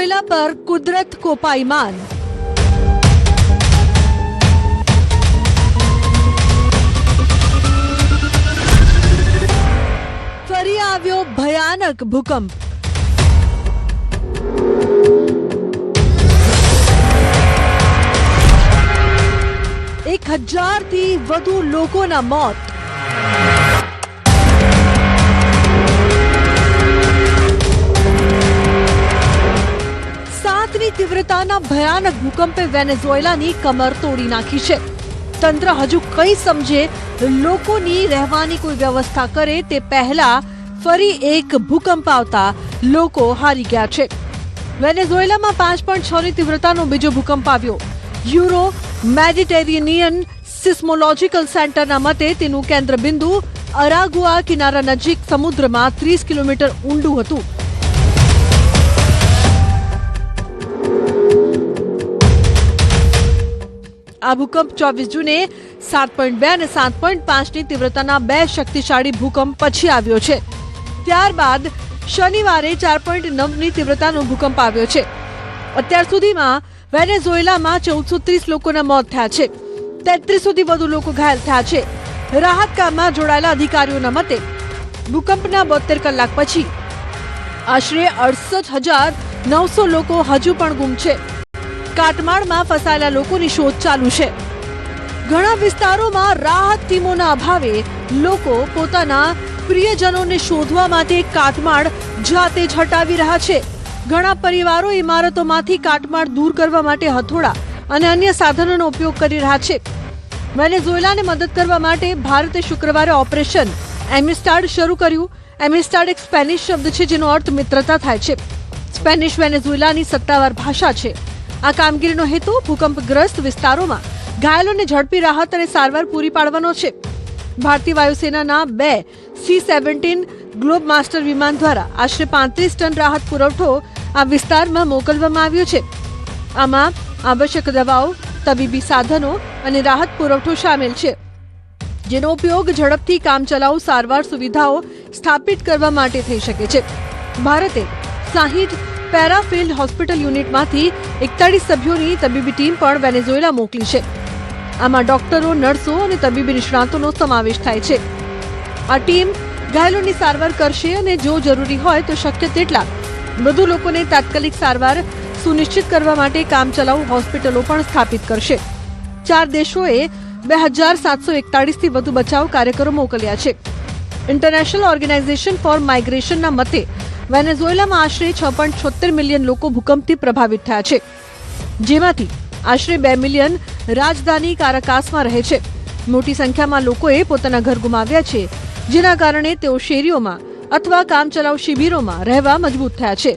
Venezuela पर कुदरत को पाईमान। फरी આવ્યો ભયાનક ભૂકંપ। एक 1000 થી વધુ લોકોના મોત। સાતની તીવ્રતાના ભયાનક ભૂકંપે વેનેઝુએલાની કમર તોડી નાખી છે। તંત્ર હજુ કઈ સમજે લોકોની રહેવાની કોઈ વ્યવસ્થા કરે તે પહેલા ફરી એક ભૂકંપ આવતા લોકો હારી ગયા છે। વેનેઝુએલામાં 5.6ની તીવ્રતાનો બીજો ભૂકંપ આવ્યો। યુરો મેડિટેરેનિયન સિસ્મોલોજીકલ સેન્ટરના મતે તેનું કેન્દ્રબિંદુ અરાગુઆ કિનારા નજીક સમુદ્રમાં 30 કિલોમીટર ઊંડું હતું। આ ભૂકંપ 24 જૂને 7.2 અને 7.5ની તીવ્રતાના બે શક્તિશાળી ભૂકંપ પછી આવ્યો છે। ત્યારબાદ શનિવારે 4.9ની તીવ્રતાનો ભૂકંપ આવ્યો છે। અત્યાર સુધીમાં વેનેઝુએલામાં 1430 લોકોના મોત થયા છે। 3300થી વધુ લોકો ઘાયલ થયા છે। રાહત કામમાં જોડાયેલા અધિકારીઓના મતે ભૂકંપના 72 કલાક પછી આશરે 68900 લોકો હજુ પણ ગુમ છે। કાટમાળમાં ફસાયેલા લોકોની શોધ ચાલુ છે। ઘણા વિસ્તારોમાં રાહત ટીમોના અભાવે લોકો પોતાના પ્રિયજનોને શોધવા માટે કાટમાળ જાતે જ હટાવી રહ્યા છે। ઘણા પરિવારો ઇમારતોમાંથી કાટમાળ દૂર કરવા માટે હથોડા અને અન્ય સાધનોનો ઉપયોગ કરી રહ્યા છે। વેનેઝુએલાને મદદ કરવા માટે ભારતે શુક્રવારે ઓપરેશન એમિસ્ટાડ શરૂ કર્યું। એમિસ્ટાડ એક સ્પેનિશ શબ્દ છે જેનો અર્થ મિત્રતા થાય છે। સ્પેનિશ વેનેઝુએલાની સત્તાવાર ભાષા છે। આ કામગીરીનો હેતુ ભૂકંપગ્રસ્ત વિસ્તારોમાં ઘાયલોને ઝડપી રાહત અને સારવાર પૂરી પાડવાનો છે। ભારતીય વાયુસેનાના 2 C-17 ગ્લોબ માસ્ટર વિમાન દ્વારા આશરે 35 ટન રાહત પુરવઠો આ વિસ્તારમાં મોકલવામાં આવ્યો છે। આમાં આવશ્યક દવાઓ, તબીબી સાધનો અને રાહત પુરવઠો સામેલ છે, જેનો ઉપયોગ ઝડપથી કામચલાઉ સારવાર સુવિધાઓ સ્થાપિત કરવા માટે થઈ શકે છે। ભારતે 60 પેરાફિલ્ડ હોસ્પિટલ યુનિટમાંથી 41 સભ્યોની તબીબી ટીમ પણ વેનેઝુએલા મોકલી છે। આમાં ડોક્ટરો, નર્સો અને તબીબી નિષ્ણાતોનો સમાવેશ થાય છે। આ ટીમ ઘાયલોની સારવાર કરશે અને જો જરૂરી હોય તો શક્ય તેટલા વધુ લોકોને તાત્કાલિક સારવાર સુનિશ્ચિત કરવા માટે કામચલાઉ હોસ્પિટલો પણ સ્થાપિત કરશે। 4 દેશોએ 2741થી વધુ બચાવ કાર્યકરો મોકલ્યા છે। ઇન્ટરનેશનલ ઓર્ગેનાઇઝેશન ફોર માઇગ્રેશનના મતે વેનેઝુએલામાં આશરે 6.76 મિલિયન લોકો ભૂકંપથી પ્રભાવિત થયા છે, જેમાંથી આશરે 2 મિલિયન રાજધાની કારાકાસમાં રહે છે। મોટી સંખ્યામાં લોકોએ પોતાના ઘર ગુમાવ્યા છે, જેના કારણે તેઓ શેરીઓમાં અથવા કામચલાઉ શિબિરોમાં રહેવા મજબૂત થયા છે।